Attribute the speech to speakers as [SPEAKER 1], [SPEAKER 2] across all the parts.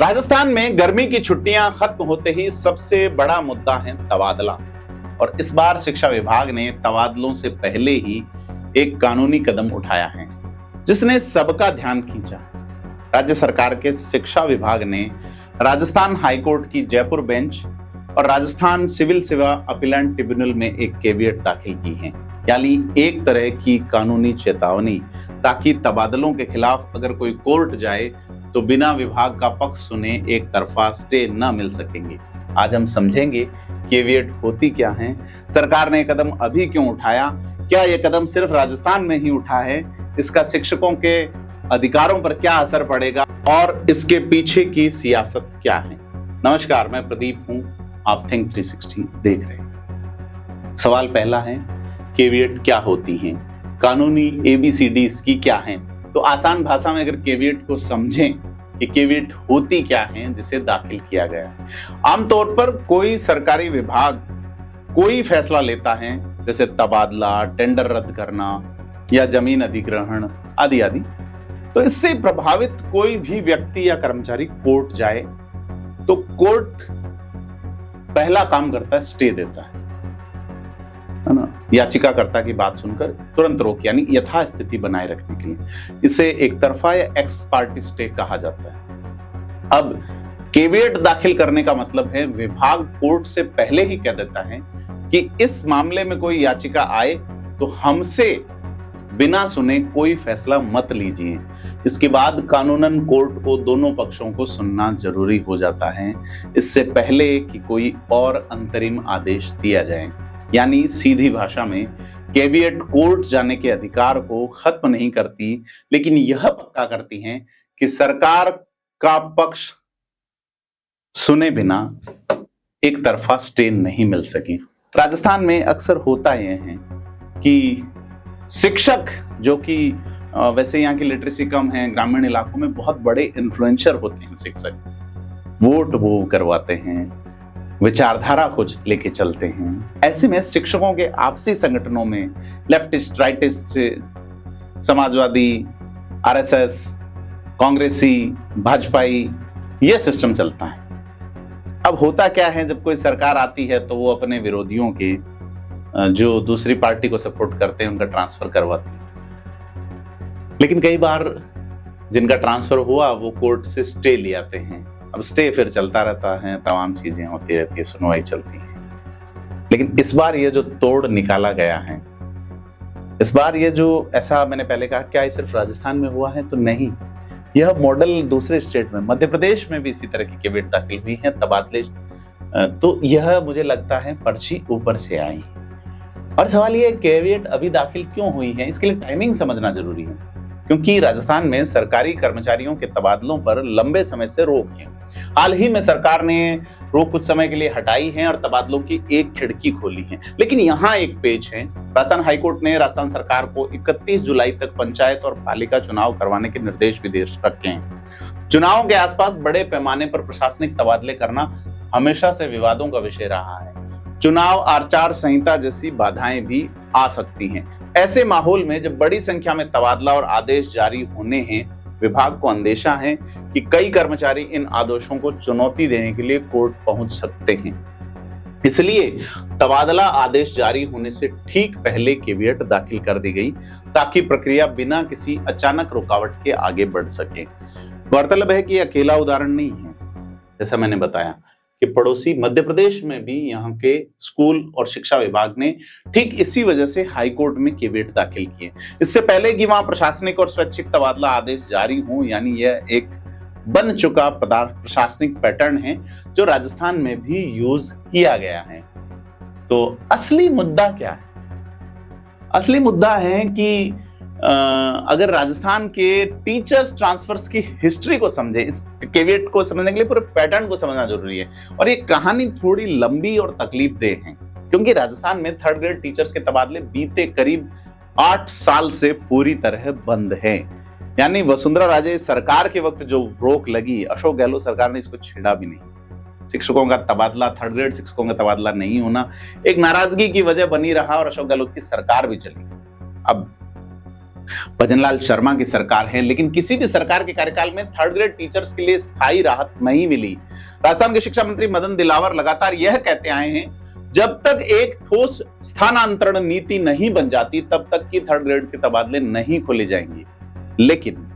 [SPEAKER 1] राजस्थान में गर्मी की छुट्टियां खत्म होते ही सबसे बड़ा मुद्दा है तबादला। और इस बार शिक्षा विभाग ने तबादलों से पहले ही एक कानूनी कदम उठाया है जिसने सबका ध्यान खींचा। राज्य सरकार के शिक्षा विभाग ने राजस्थान हाईकोर्ट की जयपुर बेंच और राजस्थान सिविल सेवा अपीलेंट ट्रिब्यूनल में एक केवियट दाखिल की है, यानी एक तरह की कानूनी चेतावनी, ताकि तबादलों के खिलाफ अगर कोई कोर्ट जाए तो बिना विभाग का पक्ष सुने एक तरफा स्टे न मिल सकेंगे। आज हम समझेंगे केवियट होती क्या है, सरकार ने कदम अभी क्यों उठाया, क्या यह कदम सिर्फ राजस्थान में ही उठा है, इसका शिक्षकों के अधिकारों पर क्या असर पड़ेगा और इसके पीछे की सियासत क्या है। नमस्कार, मैं प्रदीप हूं, आप थिंक 360 देख रहे हैं। सवाल पहला है, केवियट क्या होती हैं, कानूनी ABCD इसकी क्या है। तो आसान भाषा में अगर केवियट को समझें कि केवियट होती क्या है जिसे दाखिल किया गया है। आमतौर पर कोई सरकारी विभाग कोई फैसला लेता है, जैसे तबादला, टेंडर रद्द करना या जमीन अधिग्रहण आदि आदि, तो इससे प्रभावित कोई भी व्यक्ति या कर्मचारी कोर्ट जाए तो कोर्ट पहला काम करता है स्टे देता है ना, याचिकाकर्ता की बात सुनकर तुरंत रोक, यानी यथास्थिति बनाए रखने के लिए। इसे एक तरफा या एक्स पार्टी स्टे कहा जाता है। अब केवियट दाखिल करने का मतलब है विभाग कोर्ट से पहले ही कह देता है कि इस मामले में कोई याचिका आए तो हमसे बिना सुने कोई फैसला मत लीजिए। इसके बाद कानूनन कोर्ट को दोनों पक्षों को सुनना जरूरी हो जाता है, इससे पहले कि कोई और अंतरिम आदेश दिया जाए। यानी सीधी भाषा में केवियट कोर्ट जाने के अधिकार को खत्म नहीं करती, लेकिन यह पक्का करती हैं कि सरकार का पक्ष सुने बिना एक तरफा स्टे नहीं मिल सकी। राजस्थान में अक्सर होता यह है कि शिक्षक, जो कि वैसे यहाँ की लिटरेसी कम है, ग्रामीण इलाकों में बहुत बड़े इन्फ्लुएंसर होते हैं शिक्षक, वोट वो करवाते हैं, विचारधारा कुछ लेके चलते हैं। ऐसे में शिक्षकों के आपसी संगठनों में लेफ्टिस्ट, राइटिस्ट, समाजवादी, RSS, कांग्रेसी, भाजपाई, ये सिस्टम चलता है। अब होता क्या है, जब कोई सरकार आती है तो वो अपने विरोधियों के, जो दूसरी पार्टी को सपोर्ट करते हैं, उनका ट्रांसफर करवाती है। लेकिन कई बार जिनका ट्रांसफर हुआ वो कोर्ट से स्टे ले आते हैं। अब स्टे फिर चलता रहता है, तमाम चीजें होती रहती है, सुनवाई चलती है। लेकिन इस बार ये जो तोड़ निकाला गया है, इस बार ये जो, ऐसा मैंने पहले कहा, क्या ये सिर्फ राजस्थान में हुआ है? तो नहीं, यह मॉडल दूसरे स्टेट में, मध्य प्रदेश में भी इसी तरह की केवियट दाखिल हुई है, तबादले। तो यह मुझे लगता है पर्ची ऊपर से आई। और सवाल ये, केवियट अभी दाखिल क्यों हुई है, इसके लिए टाइमिंग समझना जरूरी है, क्योंकि राजस्थान में सरकारी कर्मचारियों के तबादलों पर लंबे समय से रोक है। हाल ही में सरकार ने रोक कुछ समय के लिए हटाई है और तबादलों की एक खिड़की खोली है। लेकिन यहाँ एक पेच है, राजस्थान हाईकोर्ट ने राजस्थान सरकार को 31 जुलाई तक पंचायत और पालिका चुनाव करवाने के निर्देश भी दे रखे हैं। चुनावों के आसपास बड़े पैमाने पर प्रशासनिक तबादले करना हमेशा से विवादों का विषय रहा है। चुनाव आचार संहिता जैसी बाधाएं भी आ सकती हैं। ऐसे माहौल में जब बड़ी संख्या में तबादला और आदेश जारी होने हैं, विभाग को अंदेशा है कि कई कर्मचारी इन आदेशों को चुनौती देने के लिए कोर्ट पहुंच सकते हैं। इसलिए तबादला आदेश जारी होने से ठीक पहले केवियट दाखिल कर दी गई, ताकि प्रक्रिया बिना किसी अचानक रुकावट के आगे बढ़ सके। गौरतलब है कि अकेला उदाहरण नहीं है, जैसा मैंने बताया कि पड़ोसी मध्य प्रदेश में भी यहाँ के स्कूल और शिक्षा विभाग ने ठीक इसी वजह से हाईकोर्ट में केवियट दाखिल किए, इससे पहले कि वहां प्रशासनिक और स्वैच्छिक तबादला आदेश जारी हो। यानी यह एक बन चुका प्रशासनिक पैटर्न है जो राजस्थान में भी यूज किया गया है। तो असली मुद्दा क्या है? असली मुद्दा है कि अगर राजस्थान के टीचर्स ट्रांसफर्स की हिस्ट्री को समझे, इस केवियट को समझने के लिए पूरे पैटर्न को समझना जरूरी है। और ये कहानी थोड़ी लंबी और तकलीफदेह है, क्योंकि राजस्थान में 3rd ग्रेड टीचर्स के तबादले बीते करीब 8 साल से पूरी तरह बंद है। यानी वसुंधरा राजे सरकार के वक्त जो रोक लगी, अशोक गहलोत सरकार ने इसको छेड़ा भी नहीं। शिक्षकों का तबादला, 3rd ग्रेड शिक्षकों का तबादला नहीं होना एक नाराजगी की वजह बनी रहा और अशोक गहलोत की सरकार भी चली। अब भजनलाल शर्मा की सरकार है, लेकिन किसी भी सरकार के कार्यकाल में थर्ड ग्रेड टीचर्स के लिए स्थायी राहत नहीं मिली। राजस्थान के शिक्षा मंत्री मदन दिलावर लगातार यह कहते आए हैं, जब तक एक ठोस स्थानांतरण नीति नहीं बन जाती तब तक की थर्ड ग्रेड के तबादले नहीं खोले जाएंगे। लेकिन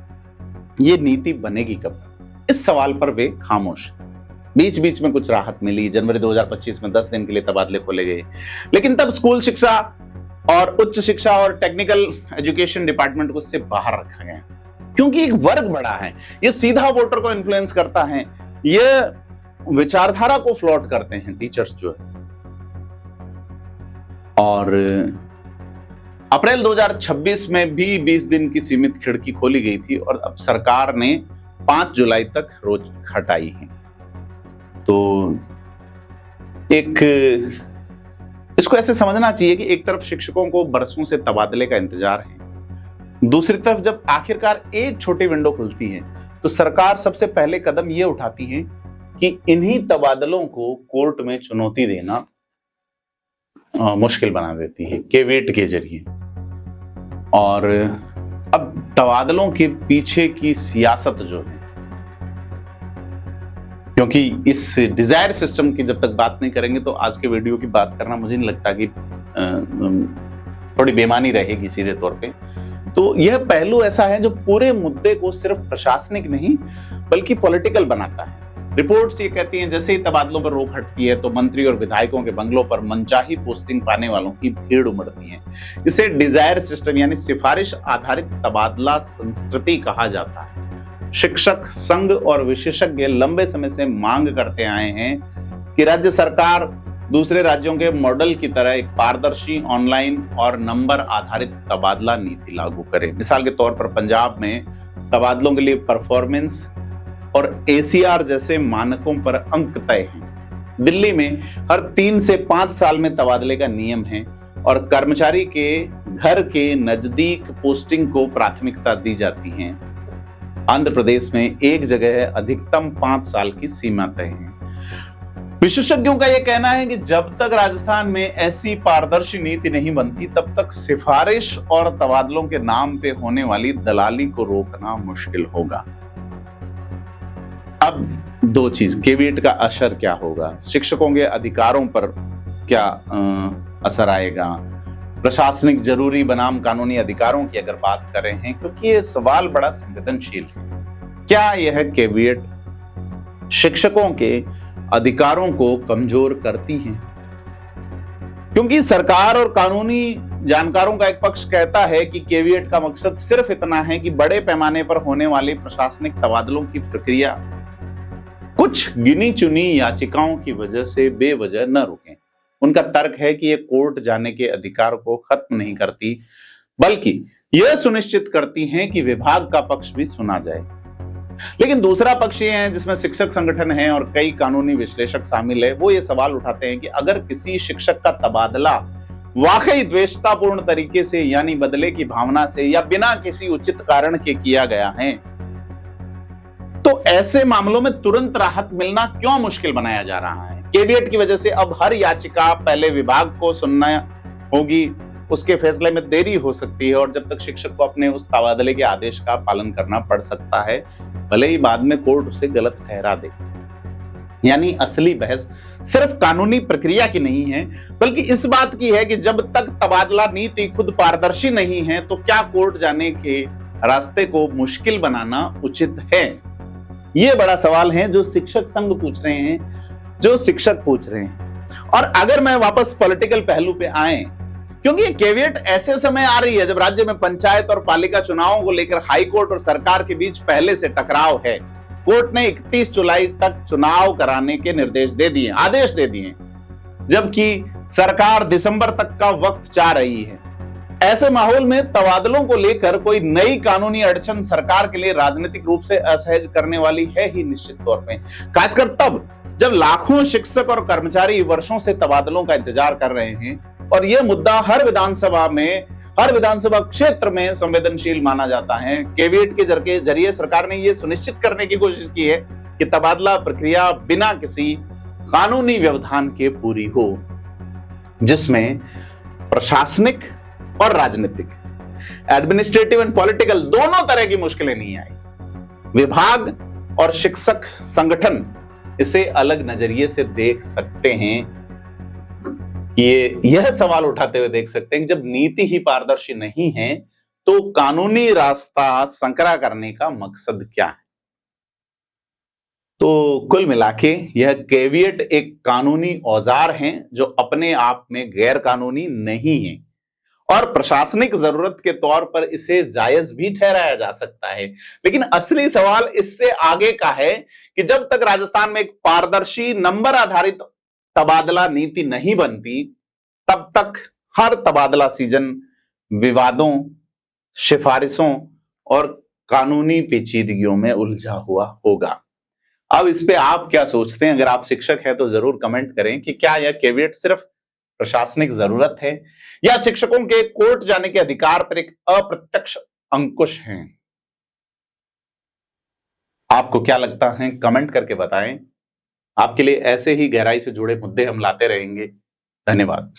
[SPEAKER 1] ये नीति बनेगी कब, इस सवाल पर वे खामोश। बीच बीच में कुछ राहत मिली, जनवरी 2025 में 10 दिन के लिए तबादले खोले गए, लेकिन तब स्कूल शिक्षा और उच्च शिक्षा और टेक्निकल एजुकेशन डिपार्टमेंट को इससे बाहर रखा गया, क्योंकि एक वर्ग बड़ा है, ये सीधा वोटर को इन्फ्लुएंस करता है, ये विचारधारा को फ्लॉट करते हैं टीचर्स जो है। और अप्रैल 2026 में भी 20 दिन की सीमित खिड़की खोली गई थी और अब सरकार ने 5 जुलाई तक रोज हटाई है। तो इसको ऐसे समझना चाहिए कि एक तरफ शिक्षकों को बरसों से तबादले का इंतजार है, दूसरी तरफ जब आखिरकार एक छोटी विंडो खुलती है तो सरकार सबसे पहले कदम यह उठाती है कि इन्हीं तबादलों को कोर्ट में चुनौती देना मुश्किल बना देती है केवीएट के जरिए। और अब तबादलों के पीछे की सियासत जो है, क्योंकि इस डिजायर सिस्टम की जब तक बात नहीं करेंगे तो आज के वीडियो की बात करना मुझे नहीं लगता कि थोड़ी बेमानी रहेगी सीधे तौर पे। तो यह पहलू ऐसा है जो पूरे मुद्दे को सिर्फ प्रशासनिक नहीं बल्कि पॉलिटिकल बनाता है। रिपोर्ट्स ये कहती हैं जैसे ही तबादलों पर रोक हटती है तो मंत्री और विधायकों के बंगलों पर मनचाही पोस्टिंग पाने वालों की भीड़ उमड़ती है। इसे डिजायर सिस्टम यानी सिफारिश आधारित तबादला संस्कृति कहा जाता है। शिक्षक संघ और विशेषज्ञ लंबे समय से मांग करते आए हैं कि राज्य सरकार दूसरे राज्यों के मॉडल की तरह एक पारदर्शी ऑनलाइन और नंबर आधारित तबादला नीति लागू करे। मिसाल के तौर पर पंजाब में तबादलों के लिए परफॉर्मेंस और एसीआर जैसे मानकों पर अंक तय हैं। दिल्ली में हर 3 से 5 साल में तबादले का नियम है और कर्मचारी के घर के नजदीक पोस्टिंग को प्राथमिकता दी जाती है। आंध्र प्रदेश में एक जगह अधिकतम 5 साल की सीमा तय है। विशेषज्ञों का यह कहना है कि जब तक राजस्थान में ऐसी पारदर्शी नीति नहीं बनती तब तक सिफारिश और तबादलों के नाम पे होने वाली दलाली को रोकना मुश्किल होगा। अब दो चीज, केवीएट का असर क्या होगा, शिक्षकों के अधिकारों पर क्या असर आएगा, प्रशासनिक जरूरी बनाम कानूनी अधिकारों की अगर बात करें हैं, क्योंकि ये सवाल बड़ा संवेदनशील है। क्या यह केवीएट शिक्षकों के अधिकारों को कमजोर करती है? क्योंकि सरकार और कानूनी जानकारों का एक पक्ष कहता है कि केवीएट का मकसद सिर्फ इतना है कि बड़े पैमाने पर होने वाली प्रशासनिक तबादलों की प्रक्रिया कुछ गिनी चुनी याचिकाओं की वजह से बेवजह न रुके। उनका तर्क है कि यह कोर्ट जाने के अधिकार को खत्म नहीं करती बल्कि यह सुनिश्चित करती हैं कि विभाग का पक्ष भी सुना जाए। लेकिन दूसरा पक्ष ये है जिसमें शिक्षक संगठन है और कई कानूनी विश्लेषक शामिल है, वो ये सवाल उठाते हैं कि अगर किसी शिक्षक का तबादला वाकई द्वेषतापूर्ण तरीके से यानी बदले की भावना से या बिना किसी उचित कारण के किया गया है तो ऐसे मामलों में तुरंत राहत मिलना क्यों मुश्किल बनाया जा रहा है? केवीएट की वजह से अब हर याचिका पहले विभाग को सुनना होगी, उसके फैसले में देरी हो सकती है और जब तक शिक्षक को अपने उस तबादले के आदेश का पालन करना पड़ सकता है, भले ही बाद में कोर्ट उसे गलत ठहरा दे। यानी असली बहस सिर्फ कानूनी प्रक्रिया की नहीं है बल्कि इस बात की है कि जब तक तबादला नीति खुद पारदर्शी नहीं है तो क्या कोर्ट जाने के रास्ते को मुश्किल बनाना उचित है? ये बड़ा सवाल है जो शिक्षक संघ पूछ रहे हैं, जो शिक्षक पूछ रहे हैं। और अगर मैं वापस पॉलिटिकल पहलू पे आए, क्योंकि ये केवीएट ऐसे समय आ रही है जब राज्य में पंचायत और पालिका चुनावों को लेकर हाईकोर्ट और सरकार के बीच पहले से टकराव है। कोर्ट ने 31 जुलाई तक चुनाव कराने के निर्देश दे दिए, आदेश दे दिए, जबकि सरकार दिसंबर तक का वक्त चाह रही है। ऐसे माहौल में तबादलों को लेकर कोई नई कानूनी अड़चन सरकार के लिए राजनीतिक रूप से असहज करने वाली है ही निश्चित तौर पे, खासकर तब जब लाखों शिक्षक और कर्मचारी वर्षों से तबादलों का इंतजार कर रहे हैं और यह मुद्दा हर विधानसभा क्षेत्र में संवेदनशील माना जाता है। केवीएट के जरिए सरकार ने यह सुनिश्चित करने की कोशिश की है कि तबादला प्रक्रिया बिना किसी कानूनी व्यवधान के पूरी हो, जिसमें प्रशासनिक और राजनीतिक एडमिनिस्ट्रेटिव एंड पॉलिटिकल दोनों तरह की मुश्किलें नहीं आई। विभाग और शिक्षक संगठन इसे अलग नजरिए से देख सकते हैं कि यह सवाल उठाते हुए देख सकते हैं कि जब नीति ही पारदर्शी नहीं है तो कानूनी रास्ता संकरा करने का मकसद क्या है। तो कुल मिलाके यह कैविएट एक कानूनी औजार है जो अपने आप में गैर कानूनी नहीं है और प्रशासनिक जरूरत के तौर पर इसे जायज भी ठहराया जा सकता है। लेकिन असली सवाल इससे आगे का है कि जब तक राजस्थान में एक पारदर्शी नंबर आधारित तबादला नीति नहीं बनती तब तक हर तबादला सीजन विवादों, सिफारिशों और कानूनी पेचीदगियों में उलझा हुआ होगा। अब इस पे आप क्या सोचते हैं? अगर आप शिक्षक हैं तो जरूर कमेंट करें कि क्या यह कैविएट सिर्फ प्रशासनिक जरूरत है या शिक्षकों के कोर्ट जाने के अधिकार पर एक अप्रत्यक्ष अंकुश है। आपको क्या लगता है? कमेंट करके बताएं। आपके लिए ऐसे ही गहराई से जुड़े मुद्दे हम लाते रहेंगे। धन्यवाद।